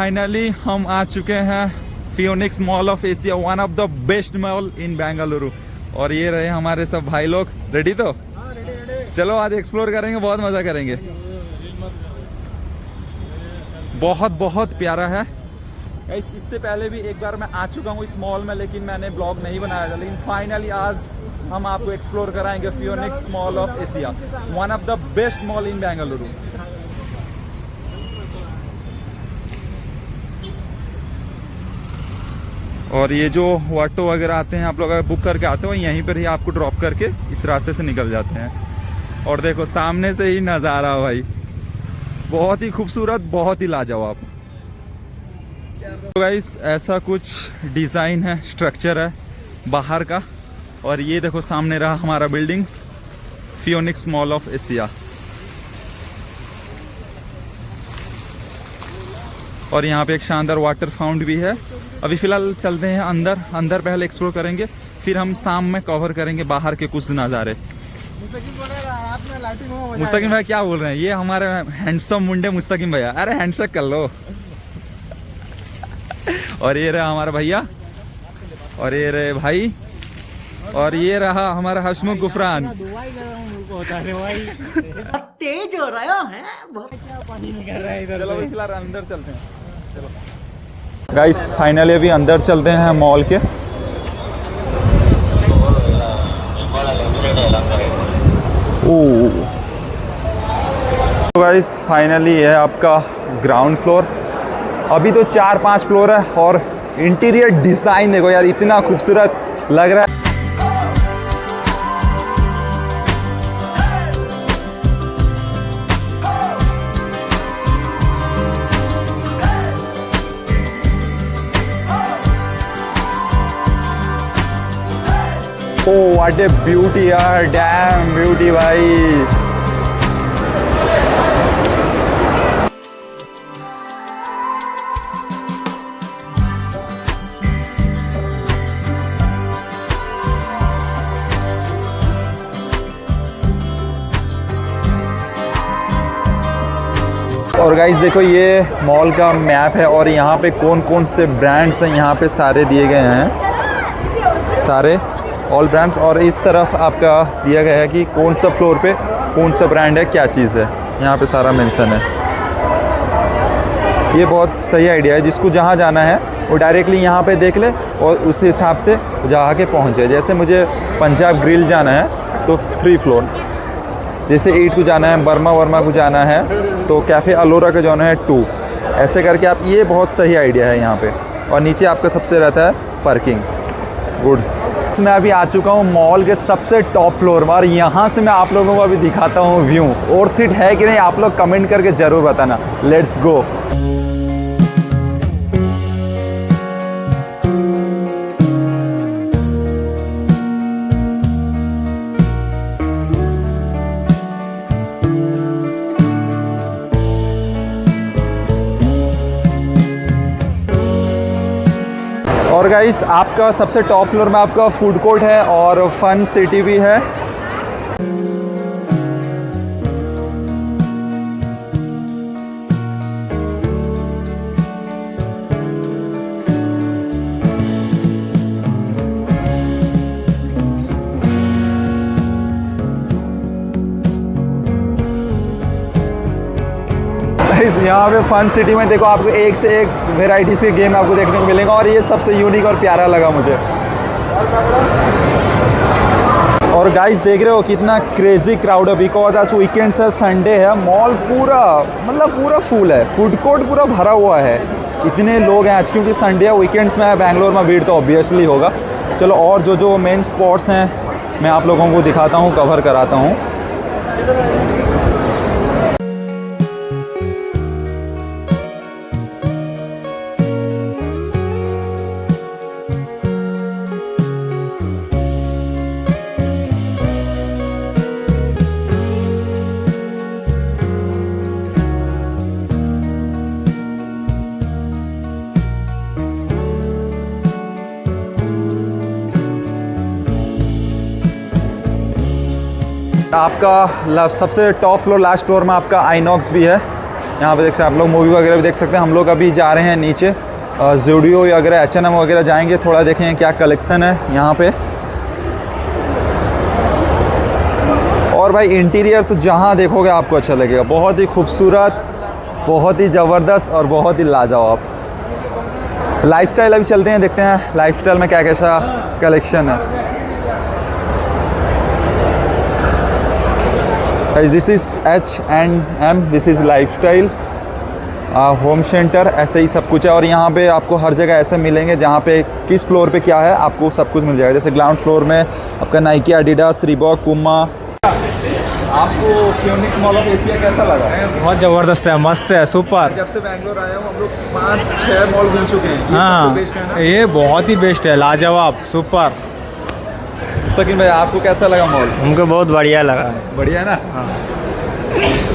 Finally हम आ चुके हैं Phoenix mall of Asia, one of the best mall in Bengaluru. और ये रहे हमारे सब भाई लोग। रेडी तो? चलो आज एक्सप्लोर करेंगे, बहुत मजा करेंगे। बहुत बहुत प्यारा है। इससे पहले भी एक बार मैं आ चुका हूँ इस मॉल में, लेकिन मैंने ब्लॉग नहीं बनाया था। लेकिन फाइनली आज हम आपको एक्सप्लोर कराएंगे Phoenix mall of Asia, one of the best mall in Bengaluru. और ये जो ऑटो वगैरह आते हैं, आप लोग अगर बुक करके आते हो यहीं पर ही आपको ड्रॉप करके इस रास्ते से निकल जाते हैं। और देखो सामने से ही नज़ारा भाई, बहुत ही खूबसूरत, बहुत ही लाजवाब। तो गाइस ऐसा कुछ डिज़ाइन है, स्ट्रक्चर है बाहर का। और ये देखो सामने रहा हमारा बिल्डिंग, फियोनिक्स मॉल ऑफ एशिया। और यहाँ पे एक शानदार वाटर फाउंटेन भी है। अभी फ़िलहाल चलते हैं अंदर। अंदर पहले एक्सप्लोर करेंगे, फिर हम शाम में कवर करेंगे बाहर के कुछ नज़ारे। मुस्तकिम भाई क्या बोल रहे हैं? ये हमारे हैंडसम मुंडे मुस्तकिम भैया। अरे हैंडशेक कर लो। और ये रहा हमारा भैया, और ये रहे भाई, और ये रहा हमारा हसमुख गुफरान। तेज हो रहा है, बहुत पानी निकल रहा है इधर। चलो फिलहाल अंदर चलते हैं। चलो गाइस फाइनली अभी अंदर चलते हैं मॉल के। तो गाइस फाइनली है आपका ग्राउंड फ्लोर। अभी तो 4-5 फ्लोर है। और इंटीरियर डिज़ाइन देखो यार, इतना खूबसूरत लग रहा है। ओह व्हाट ए ब्यूटी यार, डैम ब्यूटी भाई। और गाइस देखो ये मॉल का मैप है, और यहाँ पे कौन कौन से ब्रांड्स हैं यहाँ पे सारे दिए गए हैं, सारे ऑल ब्रांड्स। और इस तरफ आपका दिया गया है कि कौन सा फ्लोर पे कौन सा ब्रांड है, क्या चीज़ है, यहाँ पे सारा मेंशन है। ये बहुत सही आइडिया है। जिसको जहाँ जाना है वो डायरेक्टली यहाँ पे देख ले और उस हिसाब से जहाँ के पहुँचे। जैसे मुझे पंजाब ग्रिल जाना है तो 3 फ्लोर, जैसे 8 को जाना है, वर्मा को जाना है तो कैफ़े अलोरा का जाना है 2। ऐसे करके आप, ये बहुत सही आइडिया है यहाँ पे। और नीचे आपका सबसे रहता है पार्किंग। गुड। मैं अभी आ चुका हूँ मॉल के सबसे टॉप फ्लोर में, और यहाँ से मैं आप लोगों को अभी दिखाता हूँ व्यू। वर्थ इट है कि नहीं, आप लोग कमेंट करके ज़रूर बताना। Let's go. और गाइस आपका सबसे टॉप फ्लोर में आपका फूड कोर्ट है और फन सिटी भी है। यहाँ पे फन सिटी में देखो आपको एक से एक वेराइटीज़ के गेम आपको देखने को मिलेंगे, और ये सबसे यूनिक और प्यारा लगा मुझे। और गाइस देख रहे हो कितना क्रेजी क्राउड है, बिकॉज आज वीकेंड है, संडे है। मॉल पूरा मतलब पूरा फुल है, फूड कोर्ट पूरा भरा हुआ है। इतने लोग हैं आज, क्योंकि संडे है, वीकेंड्स में बेंगलोर में भीड़ तो ऑब्वियसली होगा। चलो और जो मेन स्पॉट्स हैं मैं आप लोगों को दिखाता हूँ, कवर कराता हूँ। आपका सबसे टॉप फ्लोर, लास्ट फ्लोर में आपका आइनॉक्स भी है। यहाँ पे देख सकते हैं आप लोग, मूवी वगैरह भी देख सकते हैं। हम लोग अभी जा रहे हैं नीचे ज़ूडियो वगैरह, H&M वगैरह जाएंगे, थोड़ा देखेंगे क्या कलेक्शन है यहाँ पे। और भाई इंटीरियर तो जहाँ देखोगे आपको अच्छा लगेगा, बहुत ही खूबसूरत, बहुत ही ज़बरदस्त और बहुत ही लाजवाब। लाइफस्टाइल अभी चलते हैं, देखते हैं लाइफस्टाइल में क्या कैसा कलेक्शन है। This is H&M, this is lifestyle home centre, ऐसे ही सब कुछ है। और यहाँ पे आपको हर जगह ऐसे मिलेंगे जहाँ पे किस फ्लोर पे क्या है आपको सब कुछ मिल जाएगा। जैसे ग्राउंड फ्लोर में आपका नाइकी, एडिडास, रीबॉक, पुमा। आपको फियोनिक्स मॉल ऑफ एशिया कैसा लगा? बहुत ज़बरदस्त है, मस्त है, सुपर। जब से बैंगलोर आया हूँ हम लोग 5-6 मॉल घूम चुके हैं। हाँ, ये बहुत ही बेस्ट है, लाजवाब, सुपर। मुस्तकिम भाई आपको कैसा लगा मॉल? हमको बहुत बढ़िया लगा। बढ़िया है ना? हाँ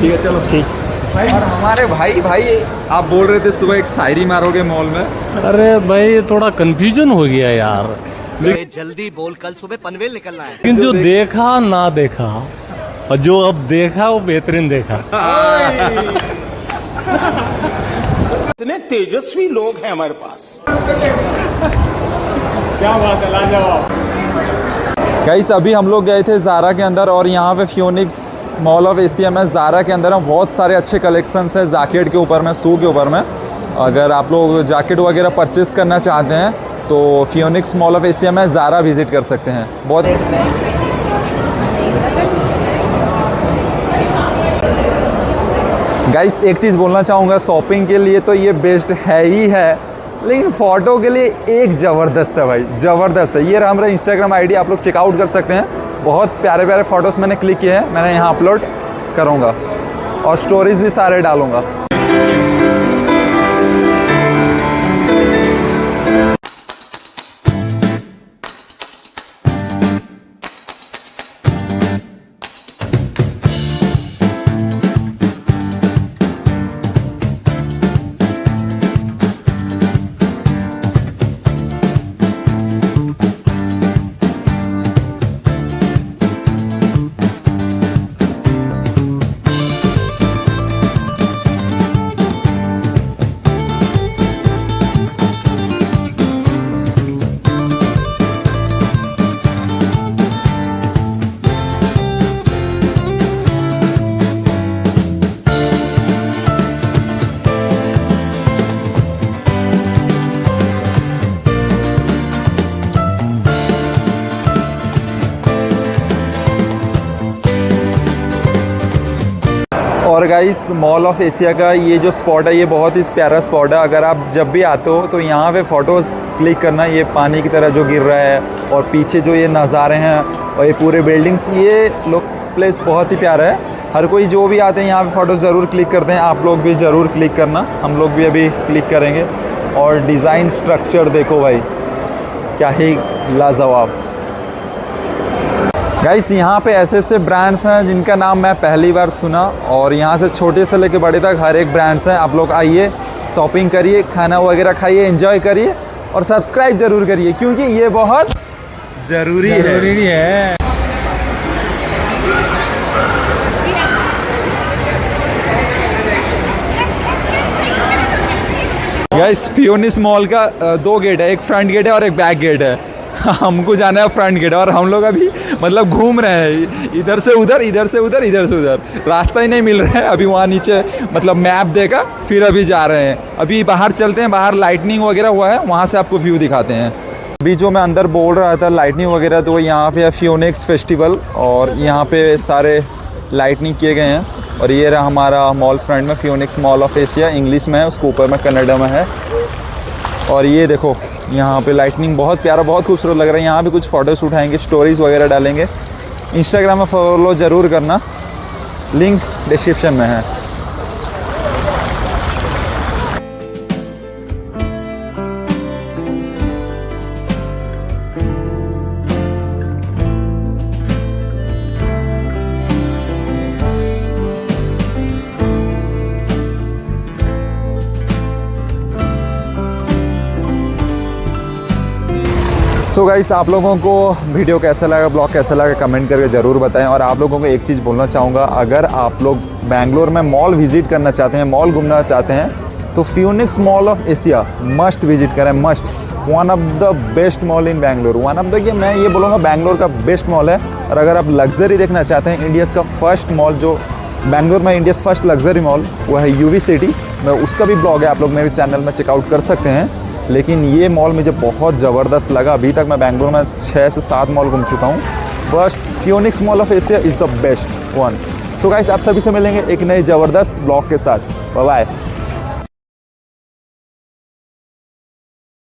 ठीक है, चलो ठीक। और हमारे भाई आप बोल रहे थे सुबह एक शायरी मारोगे मॉल में। अरे भाई थोड़ा कंफ्यूजन हो गया यार, जल्दी बोल, कल सुबह पनवेल निकलना है। लेकिन जो देखा ना देखा और जो अब देखा वो बेहतरीन देखा। इतने तेजस्वी लोग हैं हमारे पास। क्या बात है, लाजवाब। गाइस अभी हम लोग गए थे ज़ारा के अंदर, और यहाँ पे फियोनिक्स मॉल ऑफ एशिया में ज़ारा के अंदर में बहुत सारे अच्छे कलेक्शंस हैं जैकेट के ऊपर में, शू के ऊपर में। अगर आप लोग जैकेट वगैरह परचेज़ करना चाहते हैं तो फियोनिक्स मॉल ऑफ एशिया में ज़ारा विज़िट कर सकते हैं। बहुत गाइस एक चीज़ बोलना चाहूँगा, शॉपिंग के लिए तो ये बेस्ट है ही है, लेकिन फ़ोटो के लिए एक ज़बरदस्त है भाई, ज़बरदस्त है। ये रहा हमारा इंस्टाग्राम आईडी, आप लोग चेकआउट कर सकते हैं। बहुत प्यारे प्यारे फ़ोटोज़ मैंने क्लिक किए हैं, मैंने यहाँ अपलोड करूँगा और स्टोरीज़ भी सारे डालूँगा। और गाइस मॉल ऑफ एशिया का ये जो स्पॉट है ये बहुत ही प्यारा स्पॉट है। अगर आप जब भी आते हो तो यहाँ पे फ़ोटोज़ क्लिक करना, ये पानी की तरह जो गिर रहा है और पीछे जो ये नज़ारे हैं और ये पूरे बिल्डिंग्स, ये लोग प्लेस बहुत ही प्यारा है। हर कोई जो भी आते हैं यहाँ पे फ़ोटोज़ ज़रूर क्लिक करते हैं, आप लोग भी ज़रूर क्लिक करना, हम लोग भी अभी क्लिक करेंगे। और डिज़ाइन स्ट्रक्चर देखो भाई, क्या ही लाजवाब। गाइस यहाँ पे ऐसे ऐसे ब्रांड्स हैं जिनका नाम मैं पहली बार सुना, और यहाँ से छोटे से लेके बड़े तक हर एक ब्रांड्स हैं। आप लोग आइए, शॉपिंग करिए, खाना वगैरह खाइए, एंजॉय करिए और सब्सक्राइब ज़रूर करिए क्योंकि ये बहुत ज़रूरी है। गाइस फियोनिक्स मॉल का 2 गेट है, एक फ्रंट गेट है और एक बैक गेट है। हमको जाना है फ्रंट गेट, और हम लोग अभी मतलब घूम रहे हैं, इधर से उधर, इधर से उधर, इधर से उधर, रास्ता ही नहीं मिल रहा है। अभी वहाँ नीचे मतलब मैप देखा, फिर अभी जा रहे हैं। अभी बाहर चलते हैं, बाहर लाइटनिंग वगैरह हुआ है, वहाँ से आपको व्यू दिखाते हैं। अभी जो मैं अंदर बोल रहा था लाइटनिंग वगैरह, तो यहाँ पे है फियोनिक्स फेस्टिवल, और यहाँ पे सारे लाइटनिंग किए गए हैं। और ये रहा हमारा मॉल फ्रंट में, फियोनिक्स मॉल ऑफ एशिया, इंग्लिश में है, उसके ऊपर में कन्नड़ा में है। और ये देखो यहाँ पे लाइटनिंग बहुत प्यारा, बहुत खूबसूरत लग रहा है। यहाँ भी कुछ फ़ोटोज़ उठाएंगे, स्टोरीज़ वगैरह डालेंगे। इंस्टाग्राम में फॉलो ज़रूर करना, लिंक डिस्क्रिप्शन में है। सो गाइस, आप लोगों को वीडियो कैसा लगा, ब्लॉग कैसा लगा, कमेंट करके ज़रूर बताएं। और आप लोगों को एक चीज़ बोलना चाहूँगा, अगर आप लोग बैंगलोर में मॉल विज़िट करना चाहते हैं, मॉल घूमना चाहते हैं, तो Phoenix mall of Asia must visit करें, must. One of the best mall in Bangalore, one of the, ये मैं ये बोलूँगा बैंगलोर का बेस्ट मॉल है। और अगर आप लग्जरी देखना चाहते हैं, इंडियाज़ का फर्स्ट मॉल जो बैंगलोर में, इंडियाज़ फर्स्ट लग्जरी मॉल, वो है यूवी सिटी। मैं उसका भी ब्लॉग है, आप लोग मेरे चैनल में चेकआउट कर सकते हैं। लेकिन ये मॉल मुझे बहुत ज़बरदस्त लगा। अभी तक मैं बैंगलोर में 6 से 7 मॉल घूम चुका हूँ, but Phoenix mall of Asia is the best one. So guys, आप सभी से मिलेंगे एक नए ज़बरदस्त ब्लॉग के साथ। Bye bye.